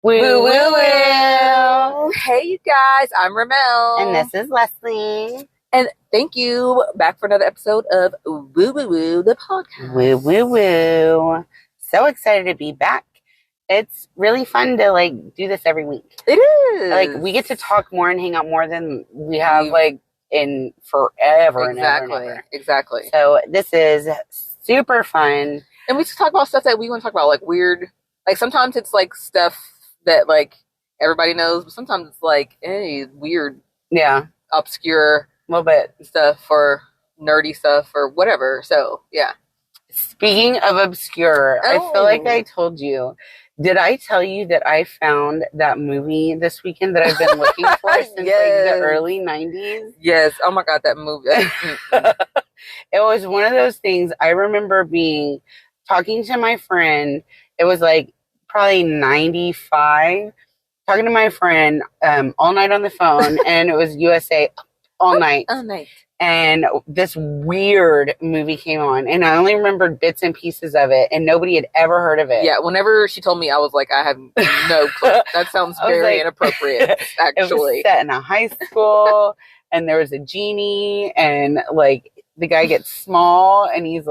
Woo woo woo! Hey, you guys, I'm Ramelle. And this is Leslie. And thank you back for another episode of Woo Woo Woo, the podcast. Woo woo woo. So excited to be back. It's really fun to do this every week. It is. We get to talk more and hang out more than we have in forever and ever and ever. Exactly. So this is super fun. And we just talk about stuff that we want to talk about, weird. Sometimes it's stuff that everybody knows, but sometimes it's weird, obscure, a little bit stuff or nerdy stuff or whatever. So yeah. Speaking of obscure, I feel like I told you. Did I tell you that I found that movie this weekend that I've been looking for since the early 90s? Yes. Oh my God, that movie. It was one of those things. I remember talking to my friend. It was probably 95, talking to my friend all night on the phone, and it was USA all night. All night. And this weird movie came on, and I only remembered bits and pieces of it, and nobody had ever heard of it. Yeah, whenever she told me, I was like, I have no clue. That sounds very inappropriate, actually. It was set in a high school, and there was a genie, and the guy gets small, and he's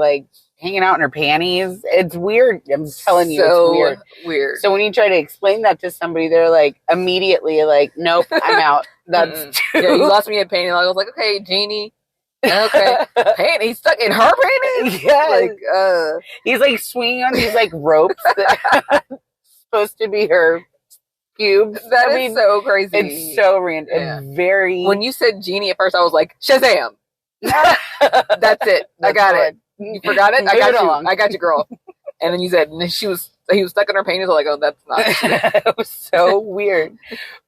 hanging out in her panties. It's weird. I'm telling you, it's weird. So when you try to explain that to somebody, they're immediately nope, I'm out. That's too. Yeah, you lost me at panties. I was like, okay, genie. Okay, panties stuck in her panties. Yeah, he's swinging on these ropes that are supposed to be her pubes. That is so crazy. It's so random. Yeah. Very. When you said genie at first, I was like, Shazam. That's it. I got it. You forgot it? I got you, girl. And then you said he was stuck in her panties. I was like, oh, that's not. It was so weird.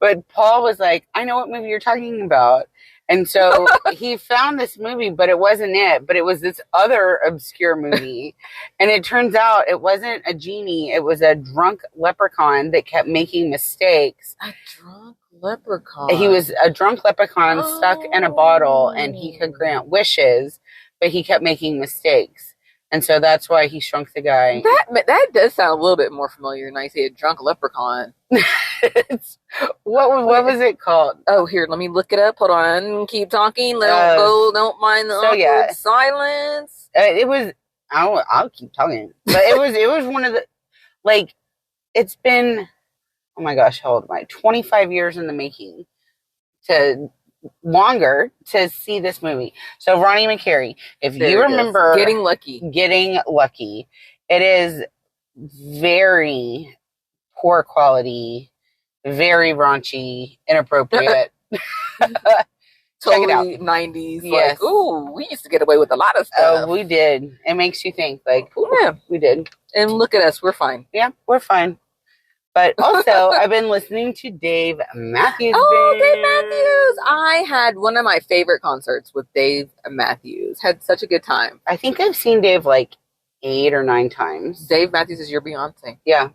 But Paul was like, I know what movie you're talking about. And so he found this movie, but it wasn't it. But it was this other obscure movie. And it turns out it wasn't a genie. It was a drunk leprechaun that kept making mistakes. A drunk leprechaun? He was a drunk leprechaun stuck in a bottle, and he could grant wishes, but he kept making mistakes. And so that's why he shrunk the guy. That does sound a little bit more familiar than I say a drunk leprechaun. What was it called? Oh, here, let me look it up. Hold on. Keep talking. Don't mind the awkward silence. It was, I'll keep talking. But it was one of the, it's been, oh my gosh, how old am I? 25 years in the making longer to see this movie. So Ronnie McCary, if you remember Getting Lucky, it is very poor quality, very raunchy, inappropriate. Totally Check it out. 90s. Yes. Ooh, we used to get away with a lot of stuff. Oh, we did. It makes you think we did. And look at us, we're fine. Yeah, we're fine. But also, I've been listening to Dave Matthews. Oh, Dave Matthews! I had one of my favorite concerts with Dave Matthews. Had such a good time. I think I've seen Dave 8 or 9 times. Dave Matthews is your Beyonce. Yeah,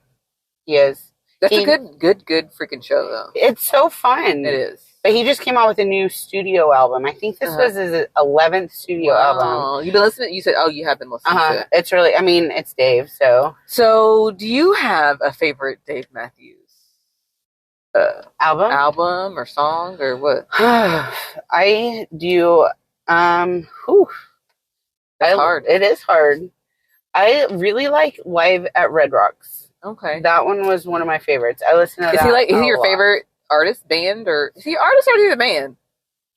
he is. That's a good freaking show, though. It's so fun. It is. But he just came out with a new studio album. I think this was his 11th studio album. You've been listening? You said, you have been listening to it. It's really, it's Dave, so. So, do you have a favorite Dave Matthews album or song or what? I do, That's hard. It is hard. I really like Live at Red Rocks. Okay. That one was one of my favorites. I listen to that. Is he your favorite artist, band, or is he artist or is he the band?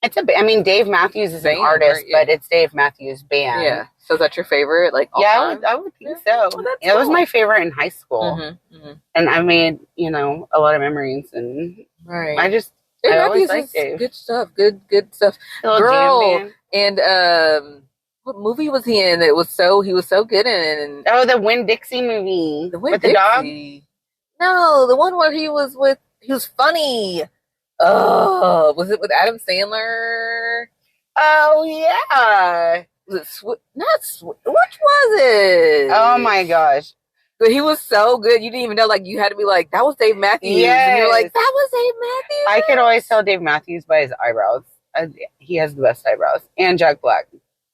It's Dave Matthews is an artist, but it's Dave Matthews Band. Yeah. So is that your favorite? All time? I would think so. It was my favorite in high school. Mm-hmm, mm-hmm. And I made, a lot of memories, and right. I always liked Dave. Good stuff. Good stuff. Girl. And what movie was he in? He was so good in? Oh, the Winn-Dixie movie. With the dog? No, the one where he was funny. Oh, was it with Adam Sandler? Oh, yeah. Was it which was it? Oh, my gosh. But he was so good. You didn't even know, you had to be that was Dave Matthews. Yes. And you're like, that was Dave Matthews? I could always tell Dave Matthews by his eyebrows. He has the best eyebrows. And Jack Black,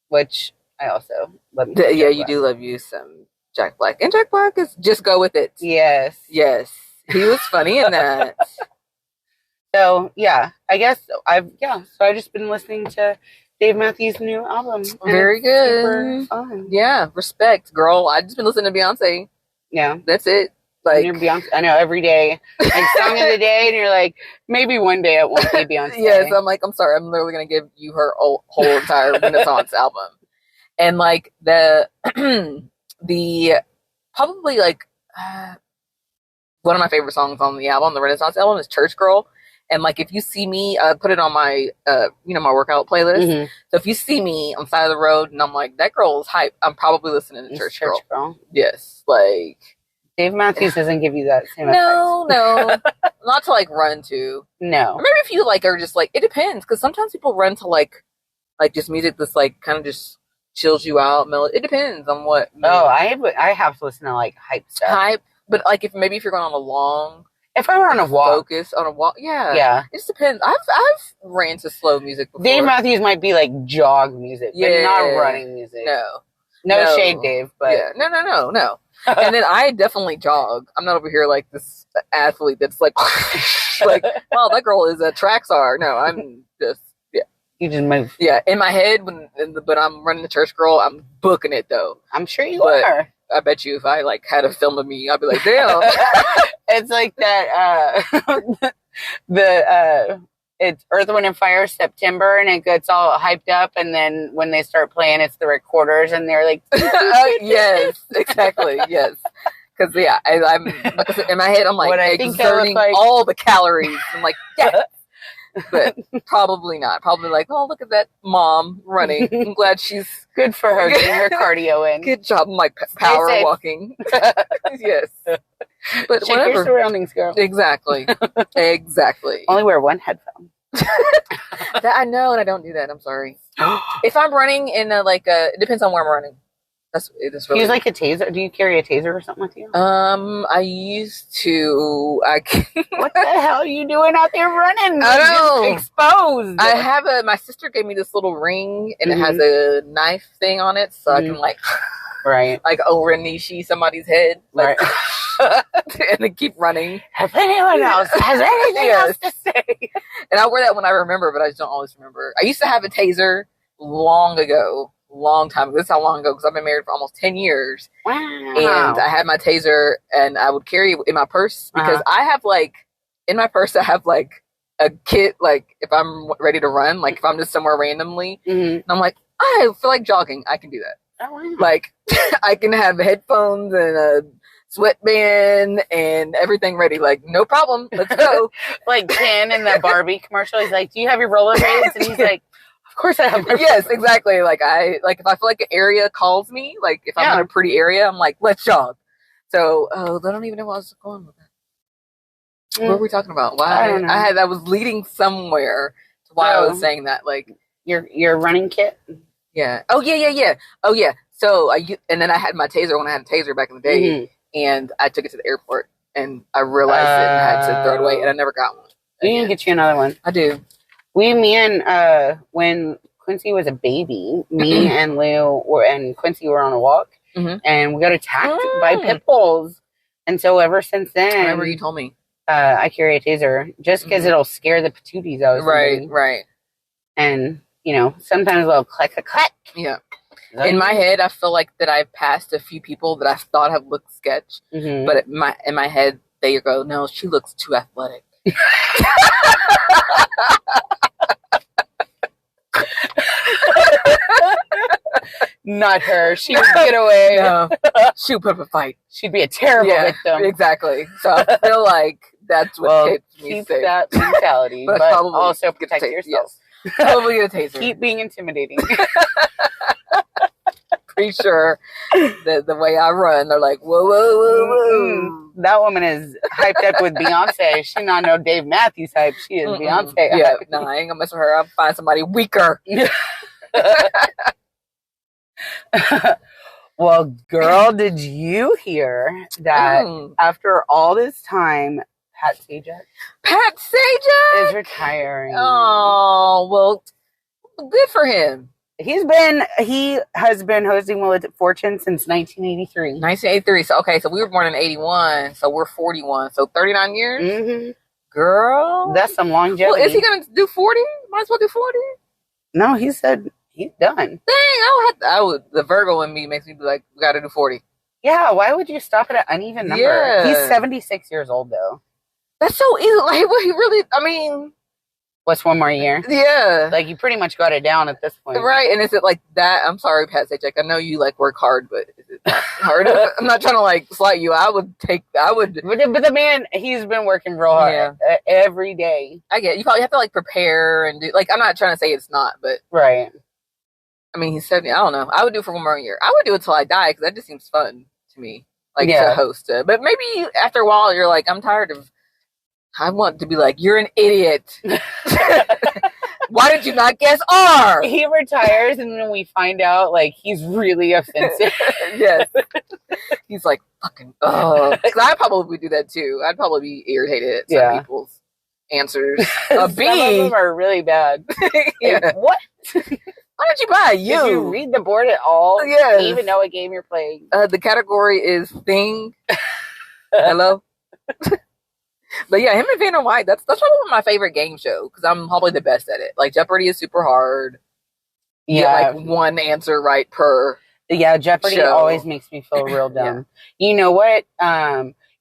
which I also love. You do love you some Jack Black. And Jack Black is just go with it. Yes. Yes. He was funny in that. So yeah, I guess I've just been listening to Dave Matthews' new album. Very good. Super fun. Yeah, respect, girl. I just been listening to Beyonce. Yeah, that's it. Like Beyonce, I know every day, like song of the day, and you're like, maybe one day it won't be Beyonce. Yes, I'm like, I'm sorry, I'm literally gonna give you her whole entire Renaissance album, and like the probably like one of my favorite songs on the album, the Renaissance album, is Church Girl. And like, if you see me, put it on my, my workout playlist. Mm-hmm. So if you see me on the side of the road and I'm like, that girl is hype, I'm probably listening to Church Girl. Yes, like Dave Matthews doesn't give you that same no, not to like run to. No, or maybe if you like are just like, it depends, because sometimes people run to like just music that's like kind of just chills you out. It depends on what. Oh, I have to listen to like hype stuff. But like if you're going on a long. If I were on a walk. Focus on a walk. Yeah. It just depends. I've ran to slow music before. Dave Matthews might be like jog music, but not running music. No shade, Dave, but. Yeah. No. And then I definitely jog. I'm not over here like this athlete that's like, like, wow, that girl is a track star. No, I'm just, yeah. You just move. Yeah. In my head, but I'm running the Church Girl, I'm booking it though. I'm sure you are. I bet you if I like had a film of me, I'd be like, damn. It's like that, it's Earth, Wind, and Fire September, and it gets all hyped up, and then when they start playing, it's the recorders, and they're like, yes, exactly, yes. Because, yeah, I'm in my head, I'm like, exerting all the calories. I'm like, yeah. But probably not. Probably like, oh, look at that mom running. I'm glad she's good for her getting her cardio in. Good job, I'm like power walking. Yes. But check your surroundings, girl. Exactly. Only wear one headphone. That I know, and I don't do that. I'm sorry. If I'm running in it depends on where I'm running. That's really. Use like a taser. Do you carry a taser or something with you? I used to. What the hell are you doing out there running? I know. Exposed. I have my sister gave me this little ring, and it has a knife thing on it, so I can like over niche somebody's head, like, and then keep running. If anyone else has anything else to say, and I wear that when I remember, but I just don't always remember. I used to have a taser long time ago. This is how long ago, because I've been married for almost 10 years. Wow. And I had my taser, and I would carry it in my purse, because I have in my purse I have a kit, if I'm ready to run, if I'm just somewhere randomly, and I'm like, I feel like jogging, I can do that. Oh, wow. I can have headphones and a sweatband and everything ready. No problem. Let's go. Like Ken in the Barbie commercial. He's like, do you have your rollerblades? And he's like, of course I have my yes, exactly. If I feel like an area calls me, if I'm in a pretty area, I'm like, let's jog. So, I don't even know where I was going with that. What were we talking about? Why? I was leading somewhere to why I was saying that. Your running kit? Yeah. Oh, yeah. Oh, yeah. So, and then I had my taser when I had a taser back in the day, and I took it to the airport, and I realized it and had to throw it away, and I never got one. We need to get you another one. I do. When Quincy was a baby, me and Leo and Quincy were on a walk, and we got attacked by pit bulls. And so ever since then, I remember you told me. I carry a taser just because it'll scare the patooties out of somebody. Right. And, sometimes they'll click. Yeah. In my head, I feel like that I've passed a few people that I thought have looked sketch, but in my head, they go, no, she looks too athletic. Not her. She would get away. No. She would put up a fight. She'd be a terrible victim. Exactly. So I feel like that's what keeps me keep safe. That mentality, but also protect yourself. Yes. Probably get a taser. Keep being intimidating. Pretty sure that the way I run, they're like, whoa. That woman is hyped up with Beyonce. She not know Dave Matthews hype. She is Beyonce hype. Yeah, no, I ain't gonna mess with her. I'll find somebody weaker. Well, girl, did you hear that after all this time, Pat Sajak is retiring? Oh, well, good for him. He has been hosting Wheel of Fortune since 1983. 1983. So okay, so we were born in 81, so we're 41. So 39 years? Mm-hmm. Girl. That's some longevity. Well, is he gonna do 40? Might as well do 40. No, he said he's done. Dang, the Virgo in me makes me be like, we gotta do 40. Yeah, why would you stop at an uneven number? Yeah. He's 76 years old though. That's so easy. Like, what he really, I mean, what's one more year? Yeah. Like, you pretty much got it down at this point. Right. And is it like that? I'm sorry, Pat Sajak. I know you like work hard, but is it that hard? I'm not trying to like slight you. I would. But the man, he's been working real hard every day. I get it. You probably have to like prepare and do, like, I'm not trying to say it's not, but. Right. I mean, he's 70. I don't know. I would do it for one more year. I would do it till I die because that just seems fun to me. Like, to host it. But maybe after a while, you're like, I'm tired of. I want to be like, you're an idiot. Why did you not guess R? He retires, and then we find out, like, he's really offensive. Yes. He's like, fucking, oh. Because I probably would do that, too. I'd probably be irritated at some people's answers. Some of them are really bad. Yeah. Like, what? Why did you buy you? Did you read the board at all? Yes. Do you even know what game you're playing? The category is thing. Hello? But yeah, him and Vanna White, that's probably my favorite game show because I'm probably the best at it. Like, Jeopardy is super hard. Yeah. Like, one answer right per Jeopardy show. Always makes me feel real dumb. You know what?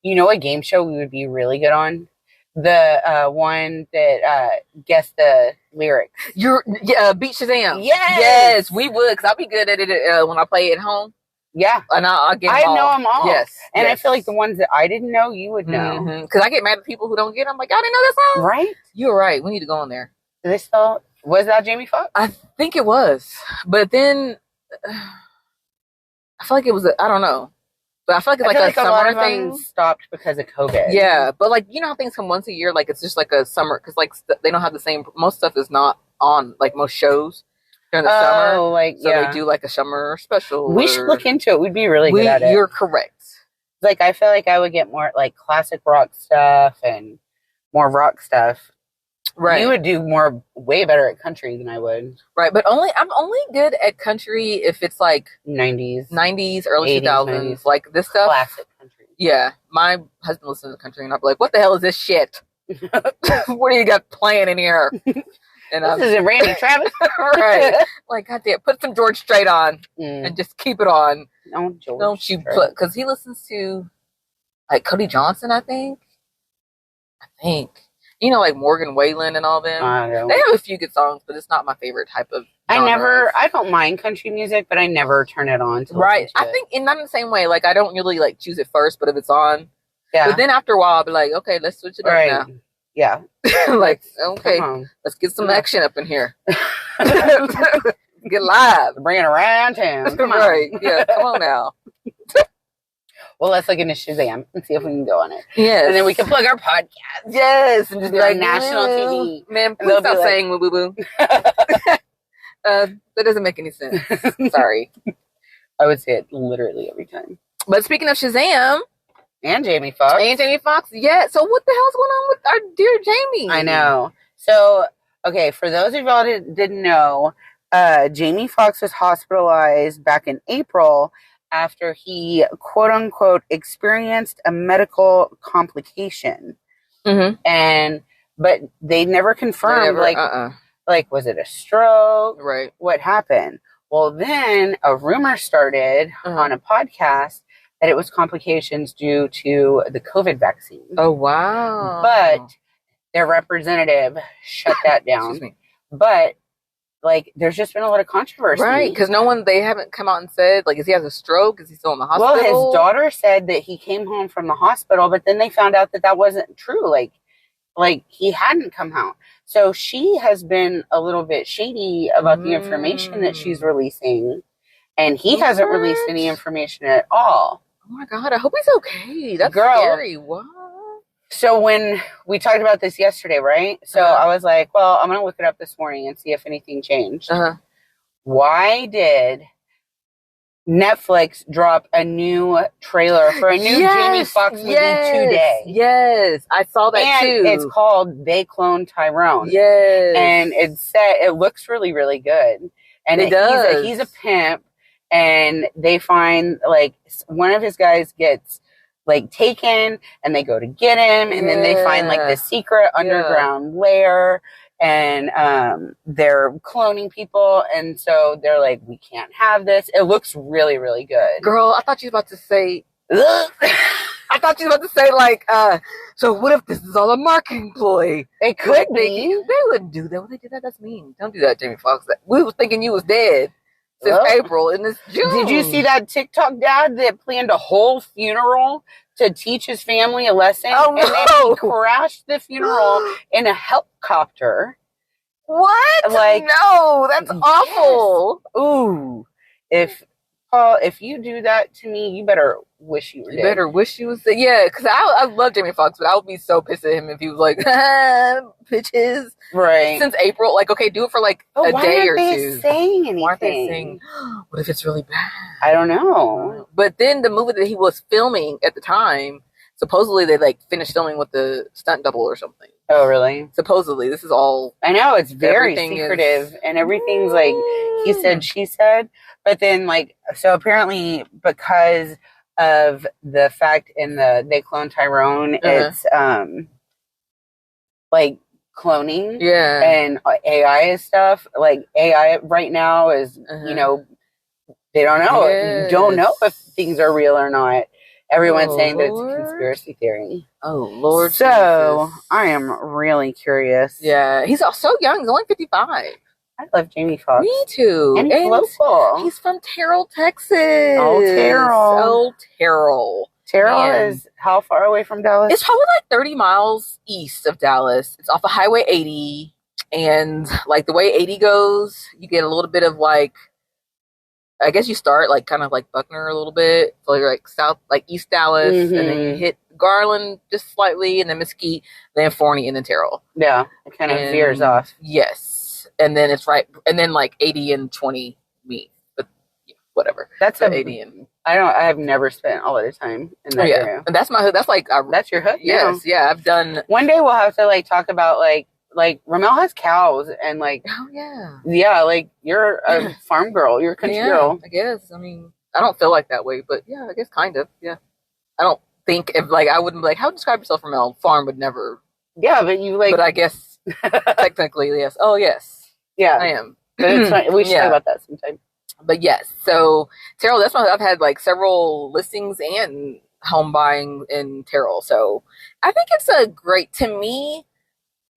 You know what game show we would be really good on? The one that guessed the lyrics. Beat Shazam. Yes, we would, because I'll be good at it when I play at home. Yeah. And I'll get them I all. know them all. Yes. And I feel like the ones that I didn't know, you would know. Because I get mad at people who don't get them. I'm like, I didn't know that song. Right? You're right. We need to go on there. Was that Jamie Foxx? I think it was. But then, I feel like it was, I don't know. But I feel like it's like a summer thing. Stopped because of COVID. Yeah. But like, you know how things come once a year? Like, it's just like a summer. Because like, they don't have the same, most stuff is not on, like most shows. During the summer, they do like a summer special. We should look into it. We'd be really good at it. You're correct. Like, I feel like I would get more like classic rock stuff and more rock stuff. Right. You would do way better at country than I would. Right, but I'm only good at country if it's like 90s, early 2000s, like this stuff. Classic country. Yeah, my husband listens to country, and I'll be like, "What the hell is this shit? What do you got playing in here?" And this isn't Randy Travis. Right. Like, goddamn, put some George Strait on and just keep it on. No, George. Don't you put, because he listens to, like, Cody Johnson, I think. You know, like Morgan Wallen and all them. They have a few good songs, but it's not my favorite type of genre. I don't mind country music, but I never turn it on. Right. I think, and not in the same way, like, I don't really, like, choose it first, but if it's on. Yeah. But then after a while, I'll be like, okay, let's switch it up now. Yeah. Like, okay, let's get some action up in here. Get live. Bring it around town. Come on. Right. Yeah, come on now. Well, let's look into Shazam and see if we can go on it. Yes. And then we can plug our podcast. Yes. And just be like, national TV. Man, please stop saying woo boo boo. That doesn't make any sense. Sorry. I would say it literally every time. But speaking of Shazam. And Jamie Foxx. Yeah. So what the hell's going on with our dear Jamie? I know. So, okay, for those of y'all that didn't know, Jamie Foxx was hospitalized back in April after he, quote unquote, experienced a medical complication. Mm-hmm. But they never confirmed, like, was it a stroke? Right. What happened? Well, then a rumor started on a podcast that it was complications due to the COVID vaccine. Oh, wow. But their representative shut that down. Excuse me. But, like, there's just been a lot of controversy. Right, because they haven't come out and said, like, is he has a stroke? Is he still in the hospital? Well, his daughter said that he came home from the hospital, but then they found out that wasn't true. Like he hadn't come out. So she has been a little bit shady about the information that she's releasing. And he hasn't released any information at all. Oh my God, I hope he's okay. That's scary. What? So when we talked about this yesterday, right? So I was like, well, I'm going to look it up this morning and see if anything changed. Why did Netflix drop a new trailer for a new Jamie Foxx movie today? Yes, I saw that too. It's called They Cloned Tyrone. Yes. And it looks really, really good. And he's a pimp, and they find like one of his guys gets like taken, and they go to get him, and then they find like the secret underground lair, and they're cloning people, and so they're like, we can't have this. It looks really, really good. Girl, I thought you were about to say I thought you were about to say like, so what if this is all a marketing ploy? It could be. They wouldn't do that. When they do that, that's mean. Don't do that, Jamie Foxx. We was thinking you was dead since April, and it's June. Did you see that TikTok dad that planned a whole funeral to teach his family a lesson? Oh, no. And then he crashed the funeral in a helicopter. What? Like, no, that's awful. Ooh. If you do that to me, you better wish you were dead. You better wish you was dead. Yeah, because I love Jamie Foxx, but I would be so pissed at him if he was like, bitches. Right. Since April, like, okay, do it for like a day or two. Why aren't they saying anything? Why aren't they saying, what if it's really bad? I don't know. But then the movie that he was filming at the time, supposedly they like finished filming with the stunt double or something. Oh, really? Supposedly. This is all... I know, it's very secretive. And everything's like, he said, she said. But then, like, so apparently because of the fact in the They Cloned Tyrone, it's, like, cloning. Yeah. And AI and stuff. Like, AI right now is, you know, they don't know. Yes. Don't know if things are real or not. Everyone's saying that it's a Lord. conspiracy theory. Oh, Lord. So, Jesus. I am really curious. Yeah. He's so young. He's only 55. I love Jamie Foxx. Me too. And he's local. He's from Terrell, Texas. Oh, Terrell. Terrell is how far away from Dallas? It's probably like 30 miles east of Dallas. It's off of Highway 80. And like the way 80 goes, you get a little bit of like, I guess you start like kind of like Buckner a little bit. So you're like south, like East Dallas. And then you hit Garland just slightly, and then Mesquite, then Forney, and then Terrell. Yeah. It kind of veers off. Yes. And then it's right. And then like 80 and 20 meet. But yeah, whatever. That's so 80 and... I have never spent all of the time in that area. And that's my hood. That's like... that's your hood? Yes. Yeah. I've done... One day we'll have to like talk about like Ramelle has cows and like... Oh, yeah. Yeah, like you're a farm girl. You're a country girl. I guess. I mean, I don't feel like that way, but yeah, I guess kind of. Yeah. I don't think if like, I wouldn't be like, how would you describe yourself, Ramelle? Farm would never... Yeah, but you like... But I guess technically, yes. Oh, yes. Yeah. I am. But it's fine. We should talk about that sometime. But yes, so Terrell, that's why I've had like several listings and home buying in Terrell. So I think it's a great, to me,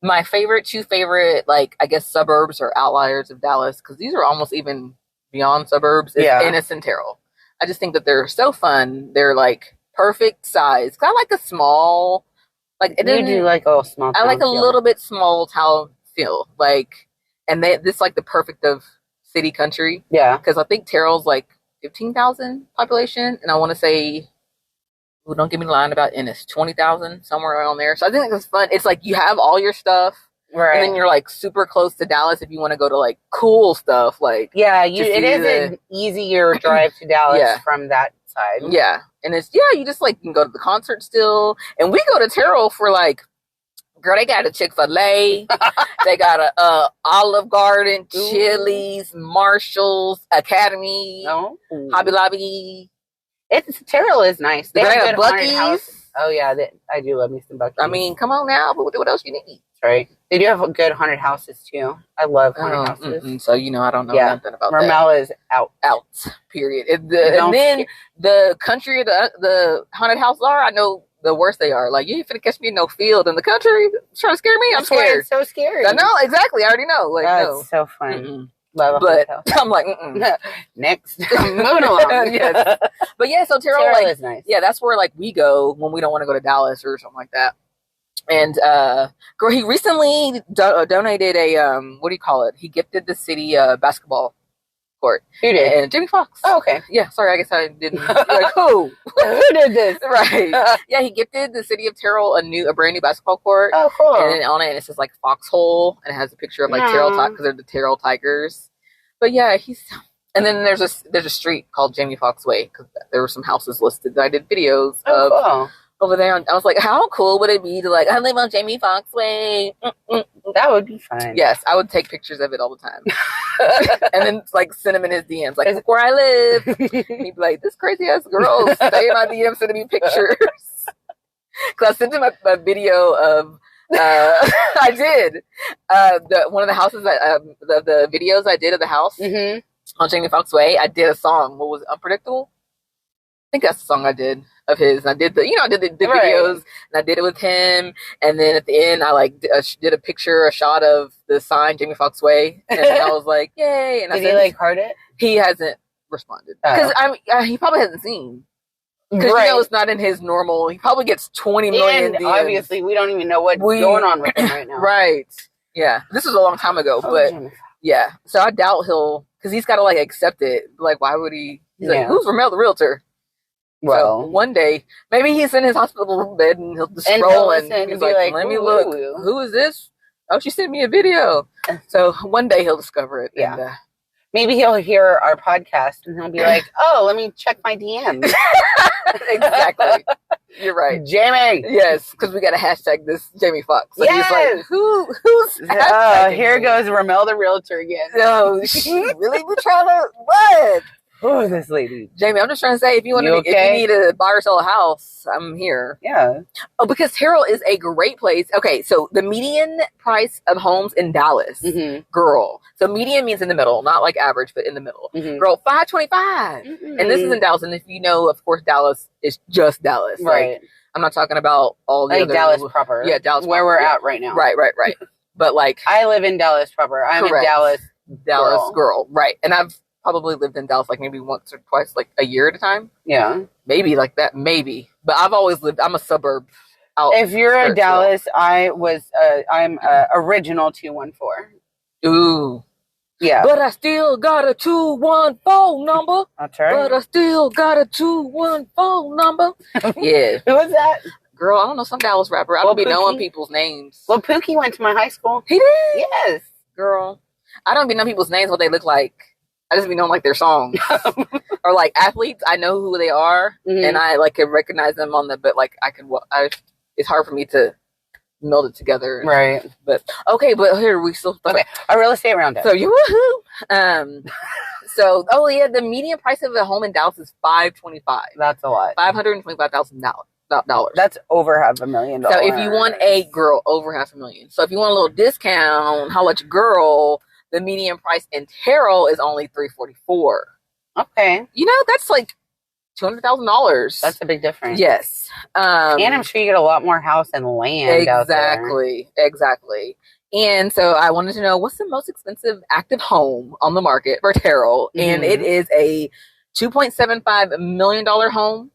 my two favorite, like, I guess suburbs or outliers of Dallas, because these are almost even beyond suburbs, is Ennis and Terrell. I just think that they're so fun. They're like perfect size. Cause I like a small, like, you do like a small town I like a little bit small town feel. Like, and this like the perfect of city country. Yeah. Because I think Terrell's like 15,000 population. And I want to say, well, don't get me lying about Ennis, 20,000, somewhere around there. So I think it's fun. It's like you have all your stuff. Right. And then you're like super close to Dallas if you want to go to like cool stuff. Like, yeah, it is an easier drive to Dallas from that side. Yeah. And it's, you just like can go to the concert still. And we go to Terrell for like, girl, they got a Chick-fil-A. They got a Olive Garden, Chili's, Marshall's, Academy, Hobby Lobby. Terrell is nice. They have good haunted Buc-ee's. Oh yeah, I do love me some Buc-ee's. I mean, come on now, but what else you need? Right. They do have good haunted houses too. I love haunted houses. So I don't know nothing about that. Ramelle is out. Period. And then the country the haunted houses are, I know the worse they are. Like, you ain't finna catch me in no field in the country trying to scare me. I'm scared. It's so scary. I know, exactly. I already know. Like, that's so fun. Love but I'm like, next. Moving along. Yes. But yeah, so Terrell like, is nice. Yeah, that's where like we go when we don't want to go to Dallas or something like that. And girl, he recently donated a what do you call it? He gifted the city basketball court. Who did? And Jamie Foxx. Oh, okay. Yeah, sorry, I guess I didn't. Like, who? Who did this? Right. Yeah, he gifted the city of Terrell a brand new basketball court. Oh, cool. And then on it says like foxhole, and it has a picture of like Terrell because they're the Terrell Tigers. But yeah, and then there's a street called Jamie Foxx Way because there were some houses listed that I did videos of. Cool. Over there, I was like, how cool would it be to like, I live on Jamie Foxx Way, That would be fun. Yes, I would take pictures of it all the time. And then, like, send him in his DMs. Like, look where I live. He'd be like, this crazy-ass girl stay in my DMs sending me pictures. Because I sent him a video of... I did. One of the houses that... the videos I did of the house on Jamie Foxx Way, I did a song. What was it? Unpredictable? I think that's the song I did of his. And I did the videos, and I did it with him. And then at the end, I did a shot of the sign Jamie Foxx Way, and I was like, "Yay!" And did he heart it? He hasn't responded because he probably hasn't seen. Because it's not in his normal. He probably gets 20 million. And obviously, we don't even know what's going on with him right now. Right? Yeah, this was a long time ago, but yeah. So I doubt he'll, because he's got to accept it. Like, why would he? He's like, who's Ramelle the realtor? Well, so one day, maybe he's in his hospital bed and he'll just scroll and he's like, let me look. Who is this? Oh, she sent me a video. So one day he'll discover it. Yeah. And, maybe he'll hear our podcast and he'll be like, oh, let me check my DMs. Exactly. You're right. Jamie. Yes, because we got to hashtag this Jamie Foxx. So yes. He's like, who's here goes Ramelle the realtor again. No, she really be trying to, what? Oh, this lady. Jamie, I'm just trying to say, if you need to buy or sell a house, I'm here. Yeah. Oh, because Terrell is a great place. Okay, so the median price of homes in Dallas, girl. So median means in the middle, not like average, but in the middle. Girl, $525. And this is in Dallas. And if you know, of course, Dallas is just Dallas. Right. Like, I'm not talking about all the other... Dallas proper. Yeah, Dallas where proper, we're at right now. Right. But I live in Dallas proper. I'm correct. a Dallas girl. Right. And I've probably lived in Dallas maybe once or twice, a year at a time. Yeah. Maybe like that, maybe. But I've always lived, I'm a suburb. If you're a Dallas, I'm original 214. Ooh. Yeah. But I still got a 214 number. That's right. But I still got a 214 number. Yeah. Who was that? Girl, I don't know, some Dallas rapper. I don't be knowing people's names. Well, Pookie went to my high school. He did? Yes. Girl. I don't be knowing people's names, what they look like. I just be knowing their songs. Or athletes, I know who they are, and I can recognize them but it's hard for me to meld it together. Right. But okay, but here we still a real estate roundup. So you woohoo. So the median price of a home in Dallas is $525. That's a lot. $525,000. That's over $500,000. So if you want a girl, over $500,000. So if you want a little discount, how much girl? The median price in Terrell is only $344. Okay. That's $200,000. That's a big difference. Yes. And I'm sure you get a lot more house and land out there. Exactly. And so I wanted to know, what's the most expensive active home on the market for Terrell? And it is a $2.75 million home.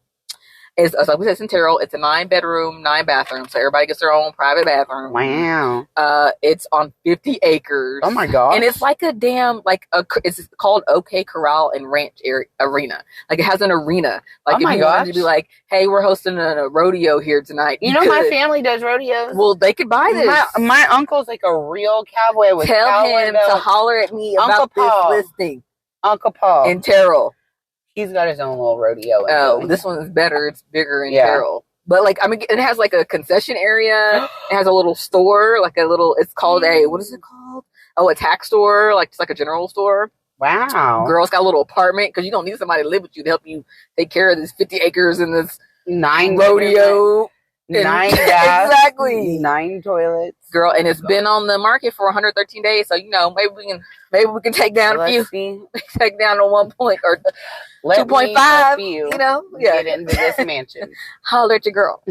It's, like we said, it's in Terrell. It's a 9-bedroom, 9-bathroom. So everybody gets their own private bathroom. Wow. It's on 50 acres. Oh my God. And it's like a damn, it's called OK Corral and Ranch Arena. It has an arena. If you wanted to be like, hey, we're hosting a rodeo here tonight. You know, my family does rodeos. Well, they could buy this. My uncle's like a real cowboy with Tell him to holler at me about this listing. Uncle Paul. In Terrell. He's got his own little rodeo. Oh, this one is better. It's bigger in Terrell. But it has a concession area. It has a little store, it's called what is it called? Oh, a tack store, just like a general store. Wow. Girl's got a little apartment because you don't need somebody to live with you to help you take care of this 50 acres and this 9 rodeo. 9 gas. Exactly. 9 toilets. Girl, and it's been on the market for 113 days. So, maybe we can take down a few. Take down to 1 point or 2.5. Get into this mansion. Holler at your girl.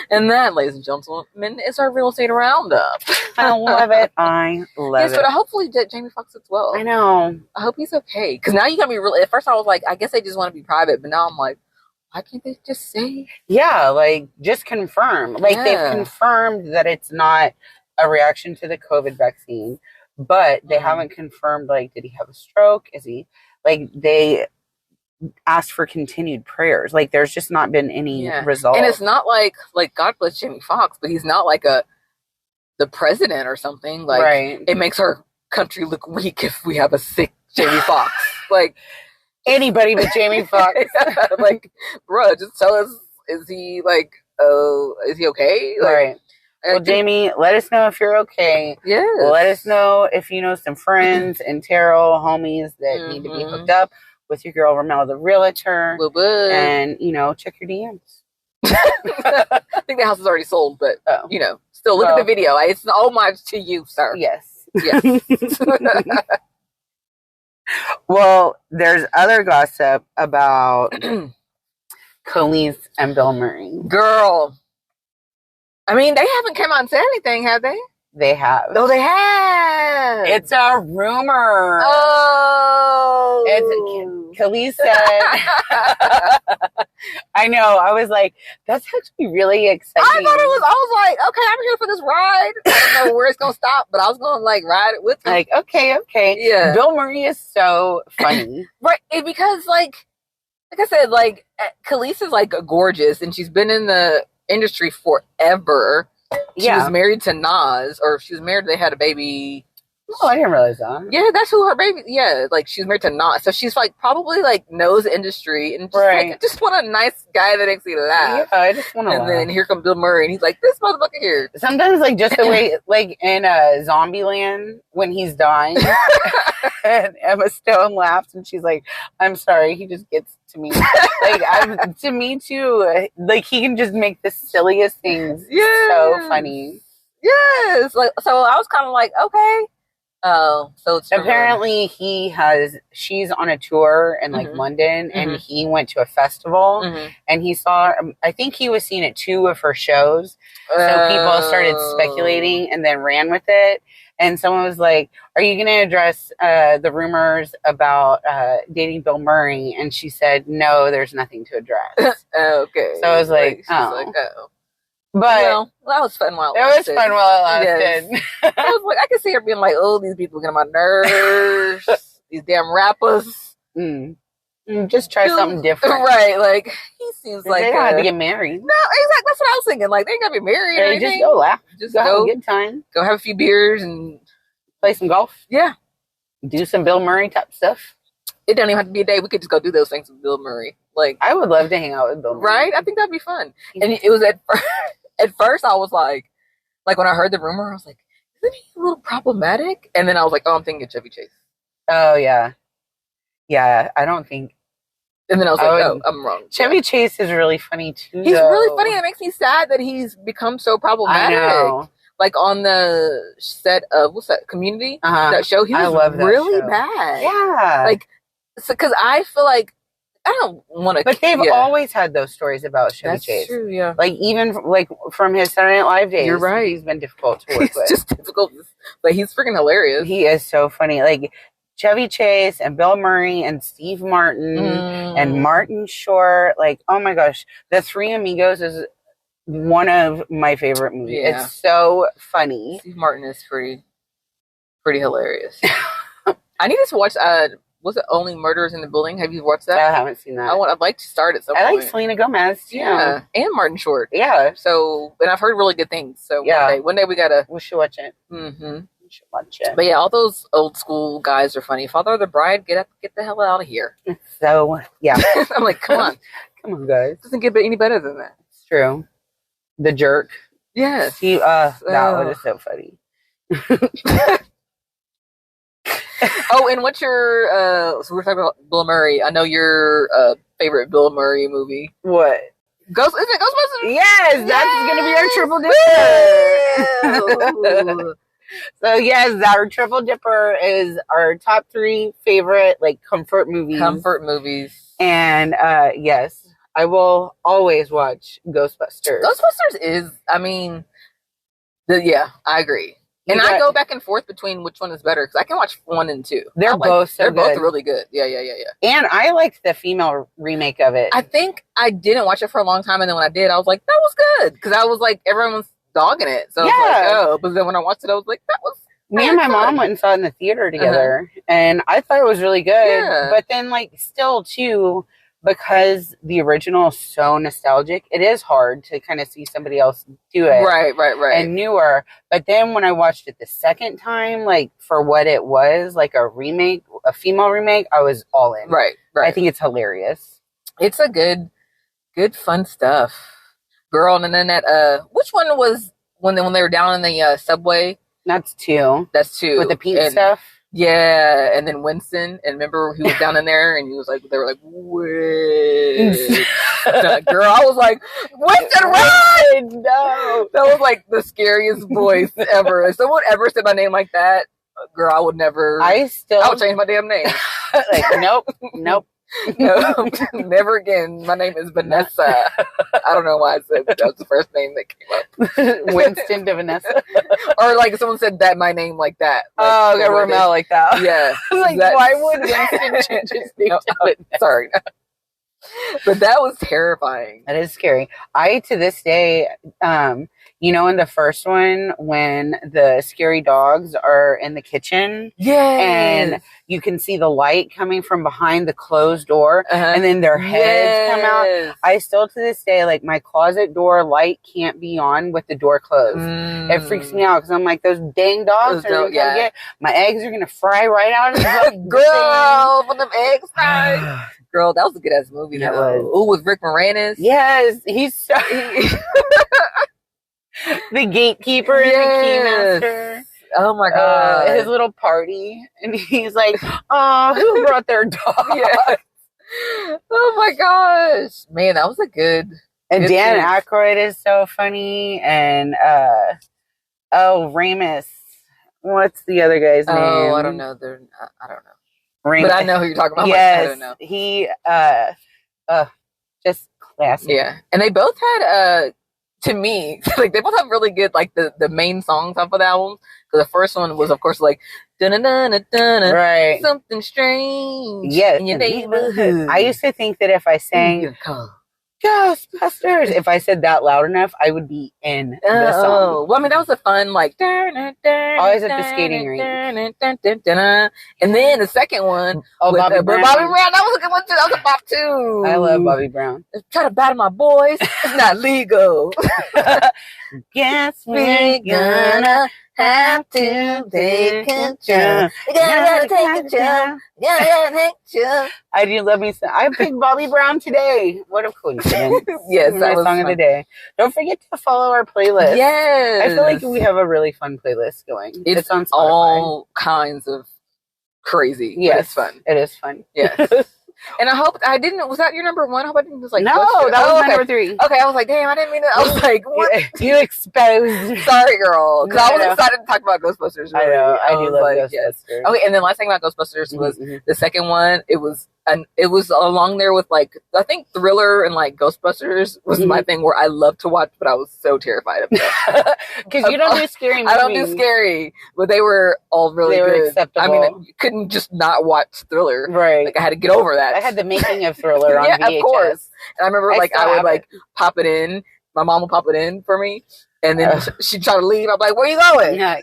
And that, ladies and gentlemen, is our real estate roundup. I love it. Yes, but hopefully Jamie Foxx as well. I know. I hope he's okay. Because now you got me really. At first I was like, I guess they just want to be private. But now I'm like, why can't they just say? Yeah, just confirm. They've confirmed that it's not a reaction to the COVID vaccine, but they haven't confirmed, did he have a stroke? Is he, they asked for continued prayers. There's just not been any result. And it's not like God bless Jamie Foxx, but he's not the president or something. Right. It makes our country look weak if we have a sick Jamie Foxx. Anybody but Jamie Foxx. Bruh, just tell us, is he okay? Right. Well, Jamie, let us know if you're okay. Yes. Let us know if you know some friends and Terrell homies that need to be hooked up with your girl Ramelle, the realtor. And, check your DMs. I think the house is already sold, but, still look at the video. It's an homage to you, sir. Yes. Well, there's other gossip about Kelis and Bill Murray. Girl. I mean, they haven't come out and said anything, have they? They have. No, they have. It's a rumor. Oh. Kelis said. I know. I was like, that's actually really exciting. I was like, okay, I'm here for this ride. I don't know where it's going to stop, but I was going to ride it with him. Like, okay. Yeah. Bill Murray is so funny. Right. Because like I said, Kelis is gorgeous and she's been in the industry forever. She was married to Nas, or she was married, they had a baby. Oh, I didn't realize that. Yeah, that's who her baby, she was married to Nas. So she's probably knows the industry and just, just want a nice guy that makes you laugh. Yeah, I just want to laugh. And then here comes Bill Murray and he's like, this motherfucker here. Sometimes just the way, in Zombieland, when he's dying, and Emma Stone laughs and she's like, I'm sorry, he just gets to me. To me too, he can just make the silliest things so funny. Yes. So I was kind of like, okay. Oh, so it's apparently she's on a tour in London, and he went to a festival, and he saw, I think he was seen at 2 of her shows. So people started speculating and then ran with it. And someone was like, are you going to address the rumors about dating Bill Murray? And she said, no, there's nothing to address. Okay. So I was like, oh. But that was fun while it lasted. Yes. I was like, I could see her being like, oh, these people get on my nerves. These damn rappers. Just try something different. Right. He seems like they don't have to get married. No, exactly. That's what I was thinking. They ain't gotta be married or anything. Just go laugh. Just go have a good time. Go have a few beers and play some golf. Yeah. Do some Bill Murray type stuff. It don't even have to be a day. We could just go do those things with Bill Murray. I would love to hang out with Bill Murray. Right? I think that'd be fun. And it was at first I was like when I heard the rumor, I was like, isn't he a little problematic? And then I was like, oh, I'm thinking Chevy Chase. Oh, yeah. Yeah, I don't think. And then I was like, oh, I'm wrong. Chevy Chase is really funny, too. He's really funny. It makes me sad that he's become so problematic. I know. On the set of, what's that, Community? That show, he was really bad. Yeah. Because I feel like, I don't want to. But they've always had those stories about Chevy Chase. That's true, yeah. Even from his Saturday Night Live days. You're right. He's been difficult to work with. He's just difficult, but he's freaking hilarious. He is so funny. Chevy Chase and Bill Murray and Steve Martin and Martin Short. Oh my gosh. The Three Amigos is one of my favorite movies. Yeah. It's so funny. Steve Martin is pretty hilarious. I need to watch, was it Only Murders in the Building? Have you watched that? I haven't seen that. I'd like to start at some point. I like Selena Gomez, too. Yeah, and Martin Short. Yeah. So, and I've heard really good things. So one day we gotta. We should watch it. Mm-hmm. We should watch it. But yeah, all those old school guys are funny. Father of the Bride, get the hell out of here. So, yeah. I'm like, come on. Come on, guys. It doesn't get any better than that. It's true. The Jerk. Yes. That one is so funny. Oh, and what's your so we're talking about Bill Murray. I know your favorite Bill Murray movie. What? Is it Ghostbusters? Yes, that's gonna be our triple dipper. So yes, our triple dipper is our top 3 favorite comfort movies. And yes, I will always watch Ghostbusters. Ghostbusters is, I agree. And I go back and forth between which one is better because I can watch 1 and 2. They're both really good. Yeah. And I liked the female remake of it. I think I didn't watch it for a long time, and then when I did, I was like, that was good because I was like, everyone was dogging it. So I was like, oh, but then when I watched it, I was like, that was. Me and my mom went and saw it in the theater together, and I thought it was really good. Yeah. But then, still too. Because the original is so nostalgic, it is hard to kind of see somebody else do it. Right. And newer. But then when I watched it the second time, for what it was, a remake, a female remake, I was all in. Right. I think it's hilarious. It's a good fun stuff. Girl, and then that, which one was when they were down in the subway. That's 2. That's 2 with the pink stuff. Yeah, and then Winston, and remember he was down in there, and he was like, they were like, Winston. Girl, I was like, Winston, run! No, that was like the scariest voice ever. If someone ever said my name like that, girl, I would never. I would change my damn name. Like, nope. No, never again. My name is Vanessa. I don't know why I said that was the first name that came up. Winston to Vanessa. Or like someone said that my name like that. Like, got Ramelle like that. Yeah. Like, why would Winston change his name to Vanessa? Sorry. But that was terrifying. That is scary. I, to this day, you know, in the first one, when the scary dogs are in the kitchen, and you can see the light coming from behind the closed door, and then their heads come out. I still, to this day, like, my closet door light can't be on with the door closed. It freaks me out because I'm like, those dang dogs are going to get my eggs are going to fry right out of the girl, when them eggs fry. Girl, that was a good ass movie. That was. Ooh, with Rick Moranis. Yes, he's so. The gatekeeper and the keymaster. Oh my god, his little party, and he's like, "Oh, who brought their dog?" Yes. Oh my gosh, man, that was a good. And Dan Aykroyd is so funny, and Ramus. What's the other guy's name? Oh, I don't know. I don't know. Ramus. But I know who you're talking about. Yes, I don't know. He just classic. Yeah, and they both had to me, like, they both have really good, like, the main songs off of the album. Because the first one was, of course, like, dun-dun-dun-dun-dun, right, something strange. Yes, in your neighborhood. I used to think that if I sang Ghostbusters, if I said that loud enough, I would be in the song. Well, I mean, that was a fun, like, always at the skating rink. And then the second one, with Bobby Brown. That was a good one too. That was a bop too. I love Bobby Brown. Try to battle my boys, it's not legal. Guess we're gonna have to take control. Gotta take control. Gotta take control. I do love me some. I picked Bobby Brown today. What a coincidence. Yes, that was my song of the day. Don't forget to follow our playlist. Yes. I feel like we have a really fun playlist going. It's on Spotify. All kinds of crazy. Yes, it's fun. It is fun. Yes. And I hope I didn't. Was that your number 1? I hope I didn't just like. No, that was my number 3. Okay, I was like, damn, I didn't mean to. I was like, what? You exposed. Sorry, girl. Because I was excited to talk about Ghostbusters. Really. I know. I do love Ghostbusters. Yes. Okay, and then last thing about Ghostbusters was the second one. It was along there with, like, I think Thriller and, like, Ghostbusters was my thing where I loved to watch, but I was so terrified of them. Because you don't do scary movies. I don't do scary, but they were all really good. They were acceptable. I mean, you couldn't just not watch Thriller. Right. Like, I had to get over that. I had the making of Thriller on VHS. Yeah, of course. And I remember, like, I would, like, pop it in. My mom would pop it in for me. And then she'd try to leave. I'm like, where are you going? Yeah,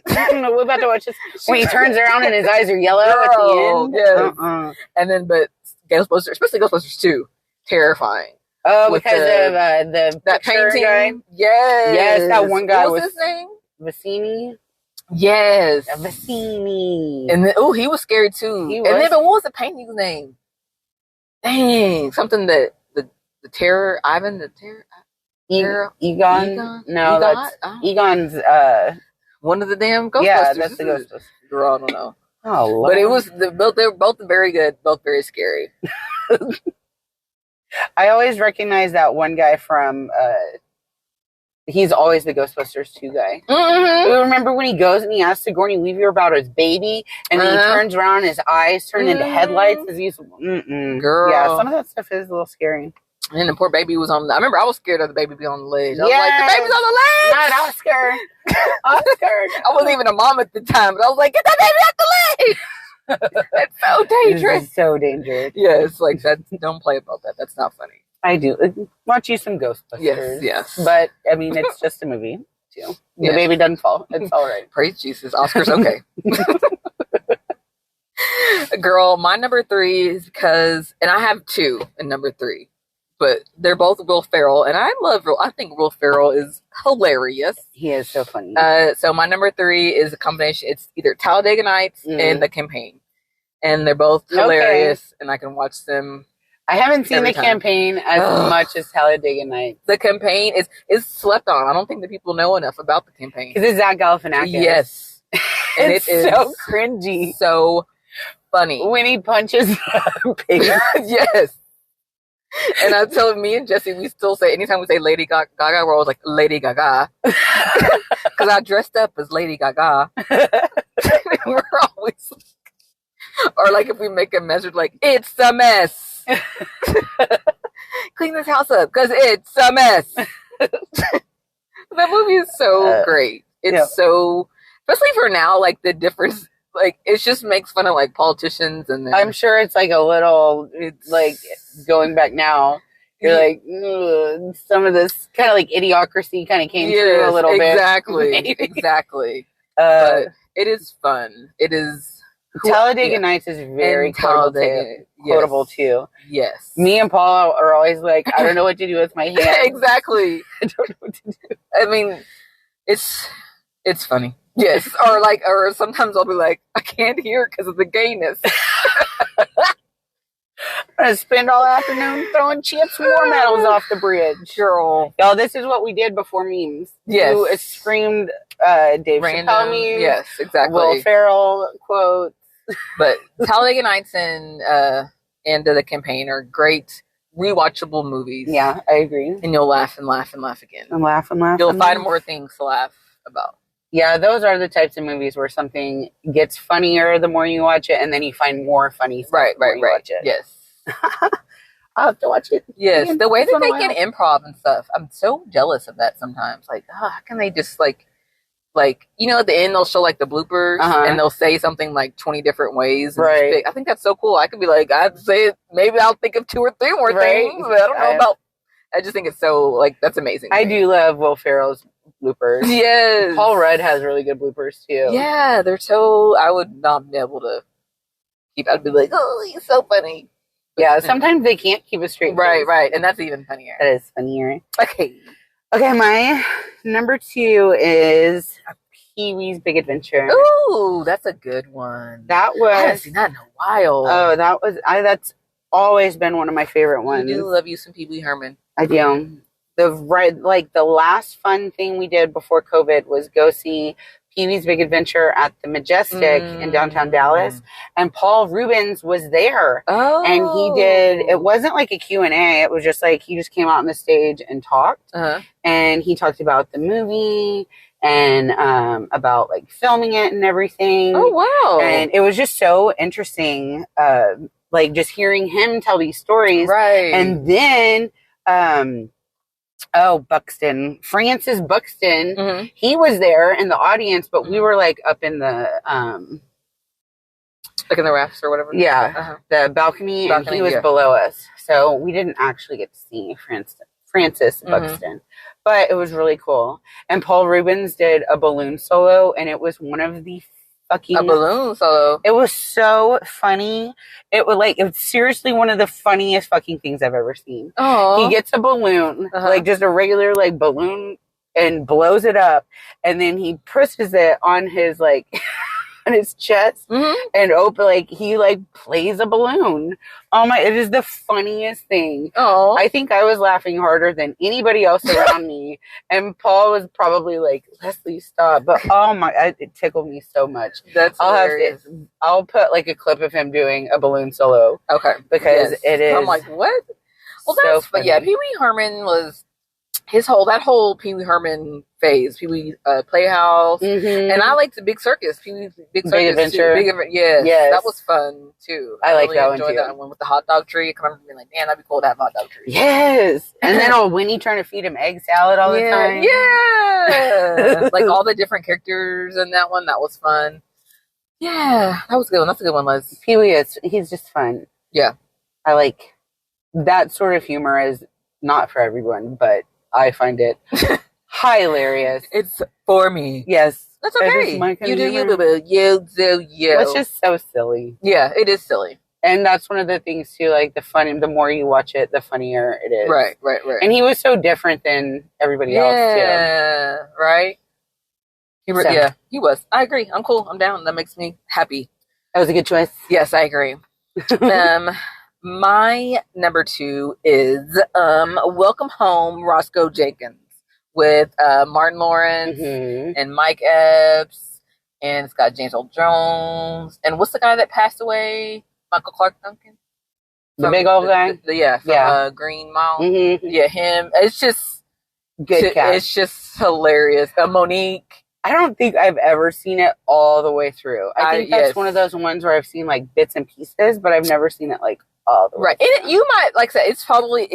we're about to watch this. When he turns around and his eyes are yellow at the end. Yes. And then, but Ghostbusters, especially Ghostbusters 2, terrifying. Oh, because of that painting guy? Yes. Yes, that one guy was his name? Vicini? Yes. Vicini. And then, he was scary too. And then, but what was the painting's name? Dang. Something that, the Terror, Ivan, the Terror. Egon? No, that's Egon's one of the damn Ghostbusters. Yeah, that's the Ghostbusters. Girl, I don't know. Oh, Lord. But it was they were both very good, both very scary. I always recognize that one guy from he's always the Ghostbusters 2 guy. Remember when he goes and he asks Sigourney Weaver about his baby, and then he turns around and his eyes turn into headlights as he's girl. Yeah, some of that stuff is a little scary. And the poor baby was on I remember I was scared of the baby being on the ledge. I was like, the baby's on the ledge! No, I was scared. I was scared. I wasn't even a mom at the time, but I was like, get that baby off the ledge! That's so dangerous. This is so dangerous. Yeah, it's like, don't play about that. That's not funny. I do. Watch you some Ghostbusters. Yes. But, I mean, it's just a movie, too. The baby doesn't fall. It's all right. Praise Jesus. Oscar's okay. Girl, my number 3 is because, and I have 2 in number 3. But they're both Will Ferrell, and I think Will Ferrell is hilarious. He is so funny. So my number 3 is a combination. It's either Talladega Nights and The Campaign. And they're both hilarious, and I can watch them. I haven't seen Every the time. campaign as much as Talladega Nights. The campaign is slept on. I don't think that people know enough about the campaign. Because it's Zach Galifianakis. Yes. And it's so cringy. So funny. When he punches pig. Yes. And I'm telling me and Jesse, we still say, anytime we say Lady Gaga, we're always like, Lady Gaga. Because I dressed up as Lady Gaga. We're always like, or like if we make a message like, it's a mess. Clean this house up because it's a mess. That movie is so great. It's so, especially for now, like the difference, like it just makes fun of like politicians, and then I'm sure it's like a little, it's like going back now. You're like, some of this kind of like idiocracy kind of came through a little bit. Exactly. But it is fun. It is. Talladega Nights is very quotable too. Yes. Me and Paul are always like, I don't know what to do with my hands. Exactly. I don't know what to do. I mean, it's funny. Yes. Or sometimes I'll be like, I can't hear because of the gayness. I'm going to spend all afternoon throwing chips war medals off the bridge. Girl. Y'all, this is what we did before memes. Yes. You screamed Dave Chappelle memes. Yes, exactly. Will Ferrell quotes. But Talladega Nights and End of the Campaign are great, rewatchable movies. Yeah, I agree. And you'll laugh and laugh and laugh again. And laugh and laugh. You'll find more things to laugh about. Yeah, those are the types of movies where something gets funnier the more you watch it, and then you find more funny stuff right. watch it. Yes. I'll have to watch it. Yes, the way that they get improv and stuff, I'm so jealous of that sometimes. Like, how can they just like, you know, at the end they'll show like the bloopers and they'll say something like 20 different ways. Right. I think that's so cool. I could be like, I'd say it, maybe I'll think of 2 or 3 more things, but I don't know about. I just think it's so like that's amazing. I do love Will Ferrell's bloopers. Yes. Paul Rudd has really good bloopers too. Yeah, they're so. I would not be able to keep. I'd be like, oh, he's so funny. Yeah, sometimes they can't keep a straight face. Right, and that's even funnier. That is funnier. Okay, my number 2 is Pee-wee's Big Adventure. Ooh, that's a good one. That was. I haven't seen that in a while. Oh, that's always been one of my favorite ones. I do love you some Pee Wee Herman. I do. The last fun thing we did before COVID was go see Pee-wee's Big Adventure at the Majestic in downtown Dallas, and Paul Rubens was there. Oh, and he did. It wasn't like a Q&A. It was just like he just came out on the stage and talked, and he talked about the movie and about like filming it and everything. Oh wow! And it was just so interesting, like just hearing him tell these stories, right? And then. Buxton, Francis Buxton, he was there in the audience, but we were like up in the like in the rafts or whatever. Yeah, the balcony, and he was below us, so we didn't actually get to see Francis Buxton, but it was really cool. And Paul Rubens did a balloon solo, and it was one of the a balloon solo. It was so funny. It was seriously one of the funniest fucking things I've ever seen. Oh, he gets a balloon, like just a regular like balloon, and blows it up, and then he pushes it on his like on his chest and open like he like plays a balloon. Oh my! It is the funniest thing. Oh, I think I was laughing harder than anybody else around me, and Paul was probably like, "Leslie, stop!" But oh my, it tickled me so much. That's hilarious. I'll put like a clip of him doing a balloon solo. Okay, because it is. I'm like, what? Well, so funny. But yeah, Pee Wee Herman was that whole Pee Wee Herman phase, Pee Wee Playhouse, and I liked the Big Circus, Pee Wee's Big Circus Adventure. Yes, that was fun too. I like that one too. That one with the hot dog tree. I can remember being like, man, that'd be cool to have a hot dog tree. Yes, and then Winnie trying to feed him egg salad all the time. Yeah, like all the different characters in that one. That was fun. Yeah, that was a good one. That's a good one, Liz. Pee Wee he's just fun. Yeah, I like that sort of humor is not for everyone, but I find it hilarious. It's for me. Yes. That's okay. You do you, boo-boo. You do you. It's just so silly. Yeah, it is silly. And that's one of the things, too, like, the more you watch it, the funnier it is. Right. And he was so different than everybody else, too. Yeah, right? Yeah, he was. I agree. I'm cool. I'm down. That makes me happy. That was a good choice. Yes, I agree. My number 2 is Welcome Home, Roscoe Jenkins, with Martin Lawrence and Mike Epps, and it's got James Earl Jones, and what's the guy that passed away? Michael Clark Duncan, the big old guy. From Green Mile. Yeah, him. It's just good cast. It's just hilarious. Monique. I don't think I've ever seen it all the way through. I think that's one of those ones where I've seen like bits and pieces, but I've never seen it like all the way. Right. You might, like I said, it's probably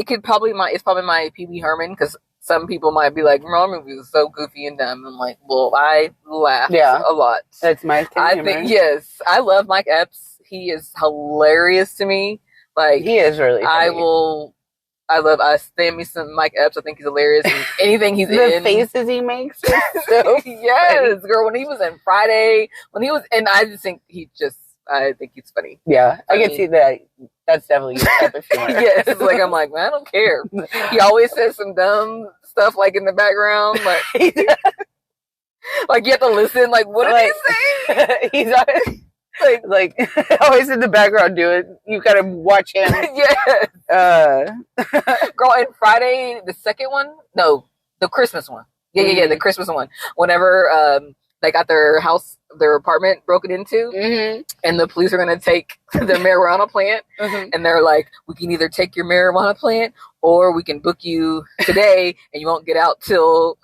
my Pee Wee Herman, because some people might be like, "Our movie was so goofy and dumb." I'm like, well, I laugh a lot. That's my opinion. I think yes, I love Mike Epps. He is hilarious to me. Like, he is really funny. I stand me some Mike Epps. I think he's hilarious. And anything he's the in, faces he makes. So yes, girl. When he was in Friday, and I think he's funny. Yeah, I can see that. That's definitely your type of humor. Yes, like I'm like, man, I don't care. He always says some dumb stuff like in the background, like like you have to listen. Like, what did he say? He's like always in the background doing. You gotta watch him. Yeah. Girl, and Friday, the second one, no, the Christmas one. Yeah, the Christmas one. Whenever they got their apartment broken into, and the police are going to take their marijuana plant, and they're like, we can either take your marijuana plant, or we can book you today, and you won't get out till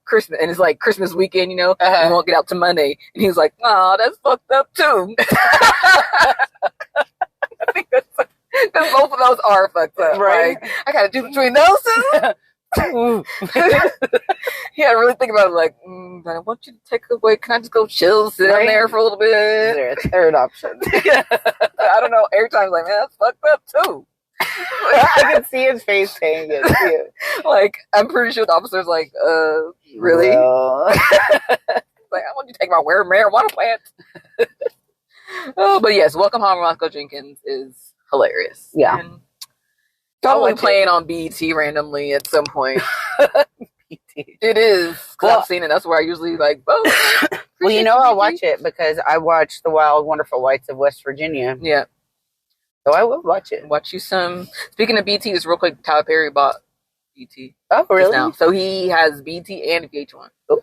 Christmas. And it's like Christmas weekend, you won't get out till Monday. And he was like, oh, that's fucked up too. I think that's because both of those are fucked up, right? Like, I got to do between those two. Yeah, I really think about it. Like, I want you to take away. Can I just go chill, sit down there for a little bit? Is there a third option? I don't know. Every time I'm like, man, that's fucked up too. I can see his face saying it too. Like, I'm pretty sure the officer's like, really? No. Like, I want you to take my marijuana plant. Oh, but yes, Welcome Home, Roscoe Jenkins is hilarious. Yeah. And probably playing on BET randomly at some point. It is. Because I've seen it. That's where I usually like, both. Well, I'll watch it because I watched The Wild, Wonderful Whites of West Virginia. Yeah. So I will watch it. Watch you some. Speaking of BET, just real quick, Tyler Perry bought BET. Oh, really? Now. So he has BET and VH1. Oh.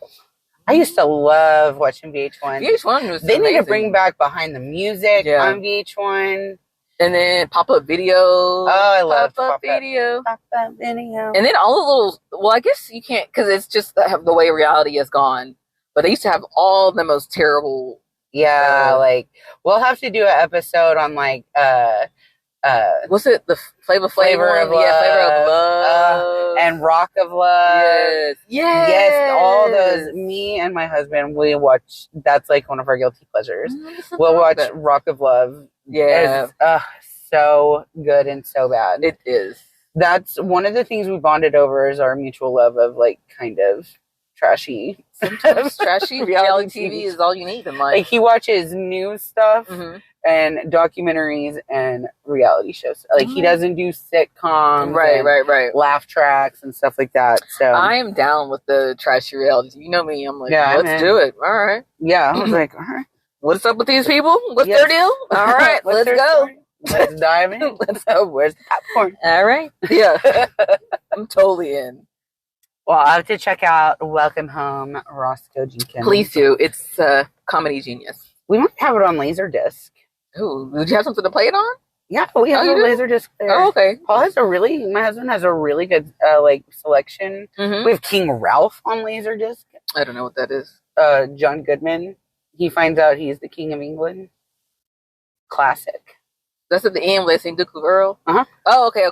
I used to love watching VH1. VH1 was They amazing. need to bring back Behind the Music on VH1. And then pop-up video. Oh, I love pop-up video. Pop-up video. And then all the little, well, I guess you can't, because it's just the way reality has gone. But they used to have all the most terrible. Yeah, like, we'll have to do an episode on, like, what's it? The Flavor of Love. Yeah, Flavor of Love. And Rock of Love. Yes, all those. Me and my husband, we watch, that's like one of our guilty pleasures. We'll watch Rock of Love. Yeah. It's so good and so bad. It is. That's one of the things we bonded over is our mutual love of, like, kind of trashy. Sometimes trashy reality TV is all you need in life. Like, he watches news stuff and documentaries and reality shows. Like, he doesn't do sitcoms. Right. Laugh tracks and stuff like that. So I am down with the trashy reality. You know me. I'm like, let's do it. All right. Yeah. I was like, all right. What's up with these people? What's their deal? All right. Let's go. Story? Let's dive in. Let's go. Where's the popcorn? All right. Yeah. I'm totally in. Well, I have to check out Welcome Home, Roscoe Jenkins. Please do. It's comedy genius. We might have it on Laserdisc. Ooh, did you have something to play it on? Yeah, we have a Laserdisc there. Oh, okay. My husband has a really good, selection. We have King Ralph on Laserdisc. I don't know what that is. John Goodman. He finds out he's the King of England. Classic. That's at the end where they sing Duke of Earl? Uh-huh. Oh, okay. I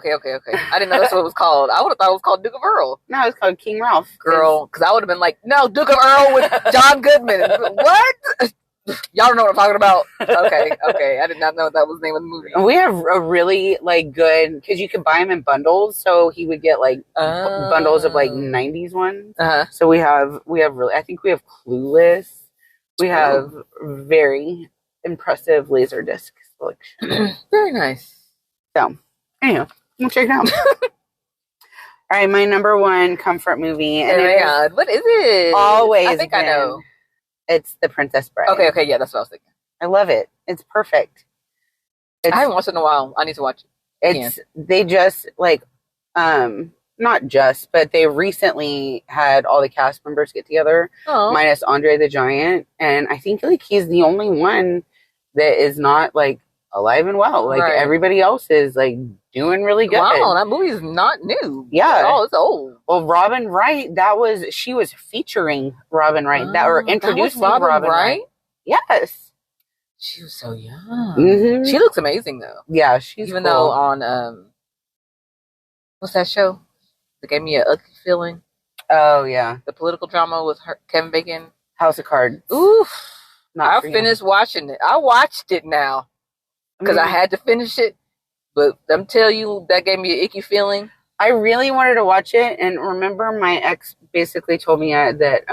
didn't know that's what it was called. I would have thought it was called Duke of Earl. No, it's called King Ralph. Girl, because I would have been like, no, Duke of Earl with John Goodman. What? Y'all don't know what I'm talking about. Okay. I did not know that was the name of the movie. We have a really, good, because you could buy them in bundles, so he would get, bundles of, 90s ones. Uh-huh. So we have really, I think we have Clueless. We have very impressive Laserdisc selection. Very nice. So, anyhow, we'll check it out. All right, my number one comfort movie. And oh my God, what is it? Always I think I know. It's The Princess Bride. Okay, yeah, that's what I was thinking. I love it. It's perfect. I haven't watched it in a while. I need to watch it. They just like not just, but they recently had all the cast members get together, minus Andre the Giant, and I think like he's the only one that is not like alive and well. Like everybody else is like doing really good. Wow, that movie is not new. Yeah. Oh, it's old. Well, Robin Wright, she was featuring Robin Wright, or introducing Robin Wright. Yes. She was so young. Mm-hmm. She looks amazing though. Yeah, she's even though on what's that show that gave me a ugly feeling? Oh yeah, the political drama with Kevin Bacon, House of Cards. Oof. I finished watching it. I watched it now because I had to finish it. But I'm telling you, that gave me an icky feeling. I really wanted to watch it, and remember my ex basically told me that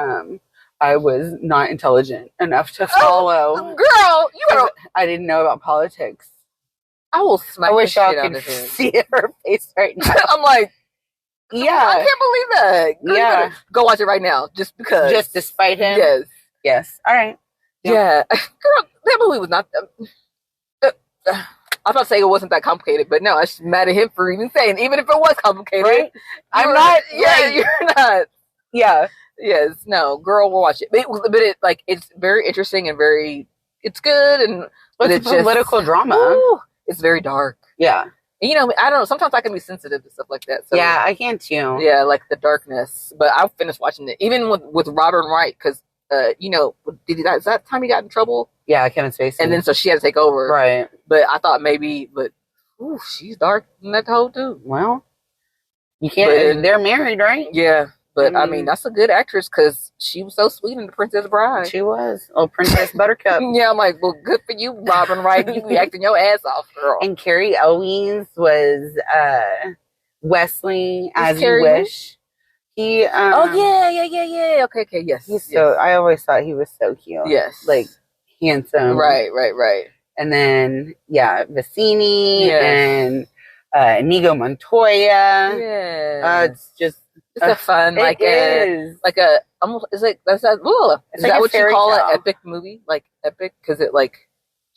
I was not intelligent enough to follow. Girl, I didn't know about politics. I will smack the shit out of him. I see her face right now. I'm like, yeah, I can't believe that. Girl, yeah, go watch it right now, just because. Just to spite him. Yes. All right. Yeah, girl, that movie was not. I was about to say it wasn't that complicated, but no, I was mad at him for even saying, even if it was complicated. Right? I'm not. Yeah, you're not. Yeah. Yes. No, girl, we'll watch it. But it's very interesting and it's good and. But it's political drama. Ooh, it's very dark. Yeah. And, I don't know. Sometimes I can be sensitive to stuff like that. So, yeah, I can too. Yeah, like the darkness. But I finished watching it, even with Robin Wright, because. Is that time he got in trouble? Yeah, Kevin Spacey. And then so she had to take over. Right. But I thought she's dark in that whole too. Well, you can't. They're married, right? Yeah. But I mean, that's a good actress because she was so sweet in The Princess Bride. She was. Oh, Princess Buttercup. Yeah, I'm like, well, good for you, Robin Wright. You be acting your ass off, girl. And Carrie Elwes was Wesley, as you wish. He, yeah. Okay, yes. So I always thought he was so cute. Yes. Like, handsome. Right. And then, Vicini and Inigo Montoya. Yeah. It's just... It's a fun, almost, is that what you call an epic movie? Like, epic? Because it,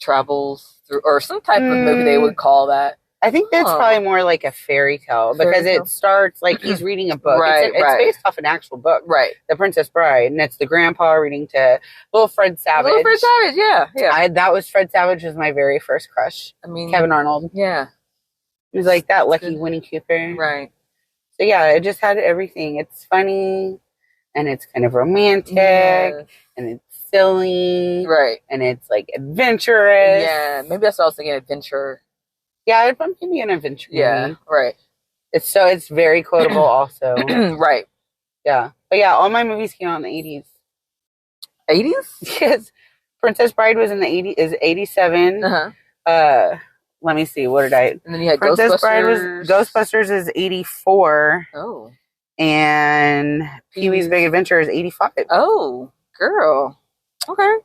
travels through, or some type of movie they would call that. I think that's probably more like a fairy tale because it starts like he's reading a book. It's based off an actual book. Right. The Princess Bride. And it's the grandpa reading to little Fred Savage. Yeah. That was Fred Savage was my very first crush. I mean, Kevin Arnold. Yeah. He was like that lucky Winnie Cooper. Right. So yeah, it just had everything. It's funny and it's kind of romantic and it's silly. Right. And it's like adventurous. Yeah. Maybe that's what I was thinking, adventure. Yeah, it'd probably be an adventure movie. Yeah, right. It's very quotable also. Right. Yeah. But yeah, all my movies came out in the 80s. 80s? Yes. Princess Bride was in the 80s, is 87. Uh-huh. Let me see, what did I... And then you had Princess Ghostbusters. Bride Ghostbusters is 84. Oh. And Pee-wee's Big Adventure is 85. Oh, girl. Okay.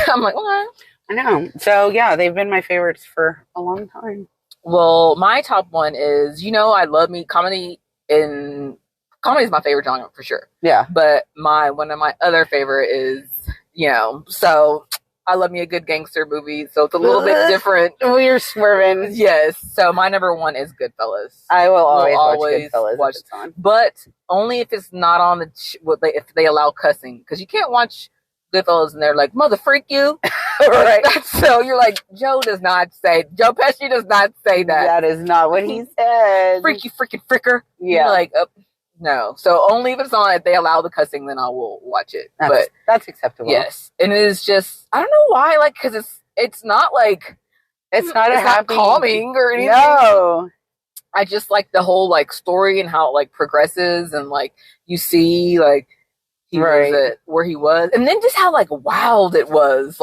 I'm like, okay. I know. So, yeah, they've been my favorites for a long time. Well, my top one is, I love me comedy is my favorite genre for sure. Yeah. But one of my other favorite is, so I love me a good gangster movie. So it's a little bit different. We're swerving. Yes. So my number one is Goodfellas. I will always watch Goodfellas if it's on. But only if it's not on if they allow cussing. Because you can't watch Goodfellas and they're like, mother freak you. Right. So you're like, Joe Pesci does not say that. That is not what he said. Freak you freaking fricker. Yeah. You're like, no. So only if it's on, if they allow the cussing, then I will watch it. That's acceptable. Yes. And it is just, I don't know why, because it's not like, it's not calming or anything. No. I just like the whole story and how it progresses and you see he was at where he was, and then just how wild it was.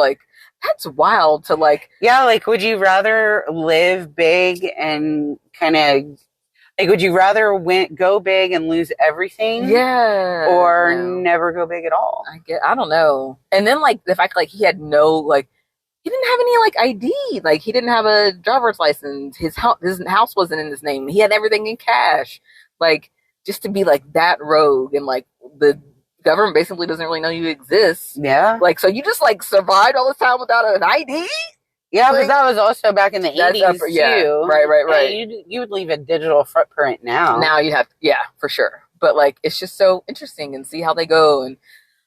That's wild to would you rather live big and kind of would you rather go big and lose everything, or never go big at all? I don't know. And then the fact he had no he didn't have any ID, he didn't have a driver's license, his house wasn't in his name, he had everything in cash, just to be that rogue, and the government basically doesn't really know you exist. Yeah. So you just survived all this time without an ID? Yeah, Like, but that was also back in the 80s, yeah, too. right. You would leave a digital footprint now. Now you'd have, yeah, for sure. But, like, it's just so interesting and see how they go. And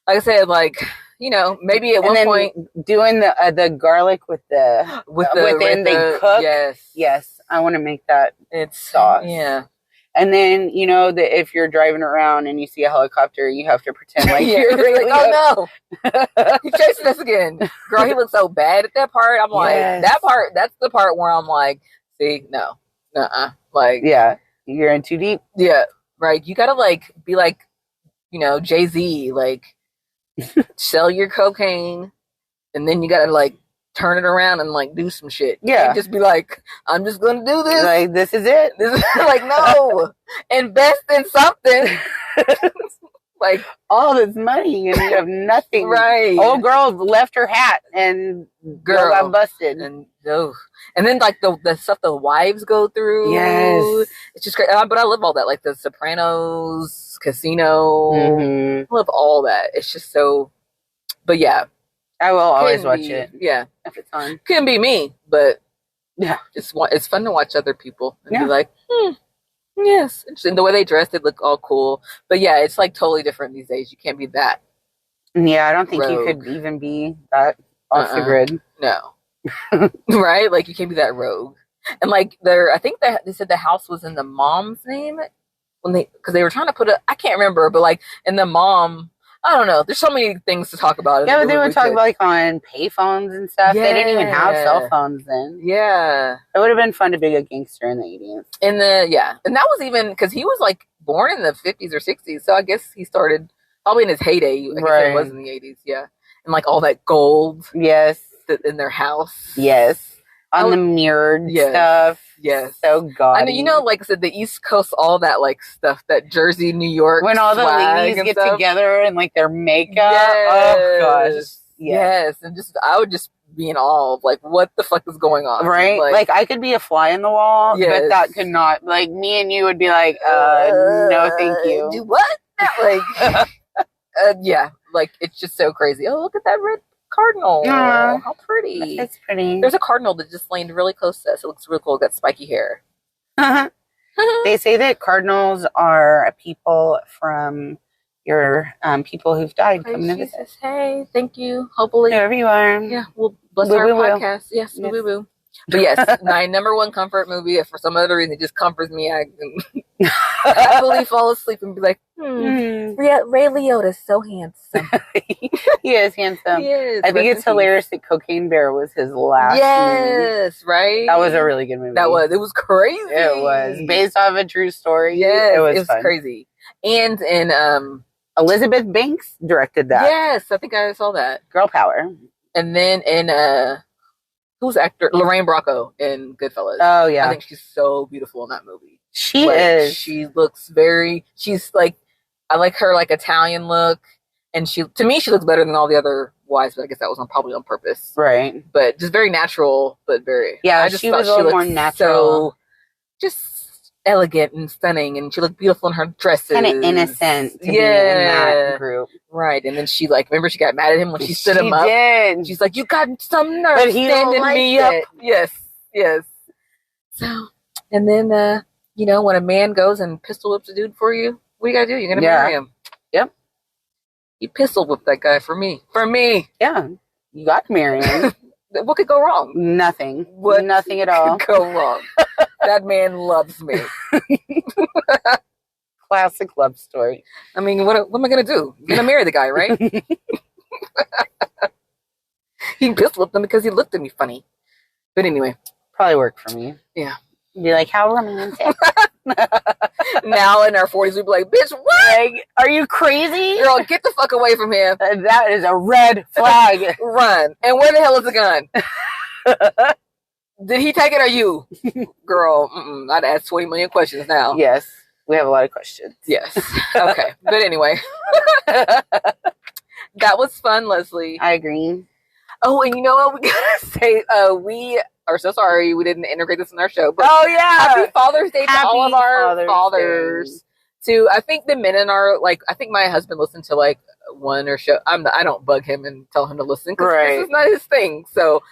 like I said, like, you know, maybe at one point doing the garlic within they cook. Yes, I want to make that. It's sauce. Yeah. And then, you know, that if you're driving around and you see a helicopter, you have to pretend like you're really like, oh no, he's chasing us again. Girl, he looks so bad at that part. I'm like, that's the part where I'm like, see, no, like, yeah, you're in too deep. Yeah, right. You gotta like be like, you know, Jay-Z, like sell your cocaine, and then you gotta like turn it around and like do some shit. You can't just be like, I'm just gonna do this. Like, this is it. Like, no, invest in something. Like all this money and you have nothing. Right. Old girl left her hat and girl got busted. And then like the stuff the wives go through. Yes. It's just great. But I love all that. Like the Sopranos, Casino. I love all that. It's just so. But yeah. I will always watch it. Yeah. If it's on. Couldn't be me, but yeah. It's fun to watch other people and be like, yes. Interesting. The way they dress, they look all cool. But yeah, it's like totally different these days. You can't be that. Yeah, I don't think you could even be that off the grid. No. Right? Like you can't be that rogue. And like I think that they said the house was in the mom's name because they were trying to put I can't remember, but like in the mom, I don't know. There's so many things to talk about. Yeah, but they were talking about like on payphones and stuff. Yeah. They didn't even have cell phones then. Yeah. It would have been fun to be a gangster in the 80s. And that was even because he was like born in the 50s or 60s. So I guess he started probably in his heyday. I guess it was in the 80s. Yeah. And like all that gold. Yes. In their house. Yes. On the mirrored stuff. Yes. So gaudy. I mean, you know, like I said, the East Coast, all that like stuff, that Jersey, New York. When all the ladies get together and like their makeup. Yes. Oh gosh. Yes. And I would just be in awe of like, what the fuck is going on? Right? Like I could be a fly in the wall, but that could not, like me and you would be like, no, thank you. Do what? Like, yeah. Like it's just so crazy. Oh, look at that red cardinal. How pretty. It's pretty. There's a cardinal that just landed really close to us. It looks really cool. It got spiky hair. They say that cardinals are people from your people who've died coming to visit. Hey, thank you. Hopefully. Wherever you are. Yeah, we'll bless our podcast. Yes, boo-boo. But yes, my number one comfort movie, if for some other reason it just comforts me, I can happily fall asleep and be like, Ray Liotta's so handsome. He is handsome. He is. I think it's hilarious that Cocaine Bear was his last movie. Right? That was a really good movie. It was crazy. It was. Based off a true story. Yes, it was fun. Crazy. And Elizabeth Banks directed that. Yes, I think I saw that. Girl power. And then who's actor? Lorraine Bracco in Goodfellas. Oh, yeah. I think she's so beautiful in that movie. She is. She looks she's like, I like her like Italian look. And to me, she looks better than all the other wives, but I guess that was probably on purpose. Right. But just very natural, but very. Yeah, she was a little more natural. So just elegant and stunning, and she looked beautiful in her dresses. Kind of innocent to be in that group. Right, and then she remember she got mad at him when she stood him up? Did. She's like, you got some nerve standing me up. Yes. So, and then, when a man goes and pistol whips a dude for you, what you gotta do? You're gonna marry him. Yep. You pistol whipped that guy for me. For me. Yeah. You got to marry him. What could go wrong? Nothing. What Nothing at all. Could go wrong? That man loves me. Classic love story. I mean, what am I gonna do? I'm gonna marry the guy, right? He pistol whipped him because he looked at me funny. But anyway, probably worked for me. Yeah. Be like, how romantic. Now in our 40s, we'd be like, bitch, what? Like, are you crazy? Girl, get the fuck away from him. That is a red flag. Run. And where the hell is the gun? Did he take it or you? Girl, I'd ask 20 million questions now. Yes. We have a lot of questions. Yes. Okay. But anyway. That was fun, Leslie. I agree. Oh, and you know what? We gotta say, we are so sorry we didn't integrate this in our show. But happy Father's Day to all of our fathers. To I think the men in our I think my husband listened to one or show. I don't bug him and tell him to listen because this is not his thing. So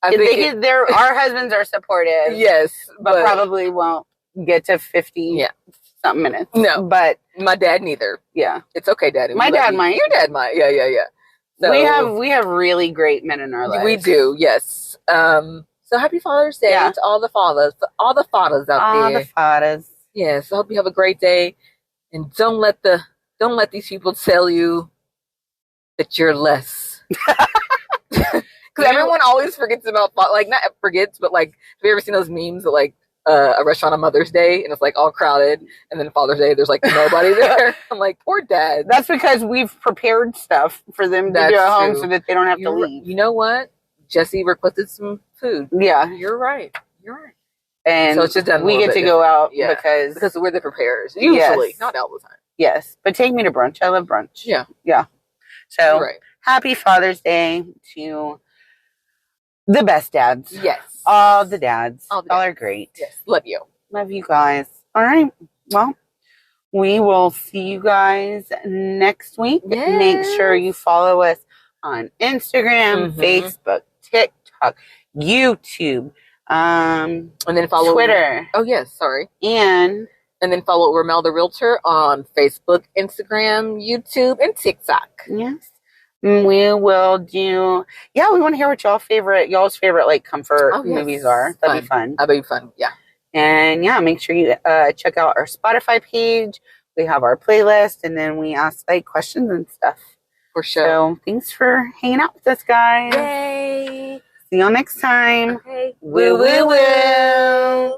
Our husbands are supportive. Yes, but probably won't get to 50 something minutes. No, but my dad neither. Yeah, it's okay, Daddy. My dad might. Your dad might. Yeah. So we have really great men in our lives. We do. Yes. So happy Father's Day to all the fathers, out there. All the fathers. Yes. I hope you have a great day, and don't let these people tell you that you're less. Because everyone always forgets about, like, not forgets, but like, have you ever seen those memes that like a restaurant on Mother's Day and it's like all crowded, and then Father's Day there's like nobody there? I'm like, poor dad. That's because we've prepared stuff for them to do at home so that they don't have to leave. You know what? Jesse requested some food. Yeah, you're right. And so it's just we get to go out because we're the preparers usually, not all the time. Yes, but take me to brunch. I love brunch. Yeah. So happy Father's Day to the best dads. Yes, all the dads. All are great. Yes, love you guys. All right. Well, we will see you guys next week. Yes. Make sure you follow us on Instagram, Facebook, TikTok, YouTube, and then follow Twitter. Oh yes, sorry. And then follow Ramelle the Realtor on Facebook, Instagram, YouTube, and TikTok. Yes. We will do. Yeah, we want to hear what y'all's favorite like comfort movies are. That'd be fun. That'd be fun. Yeah. And make sure you check out our Spotify page. We have our playlist, and then we ask like questions and stuff. For sure. So thanks for hanging out with us, guys. Yay! See y'all next time. Okay. Woo woo woo.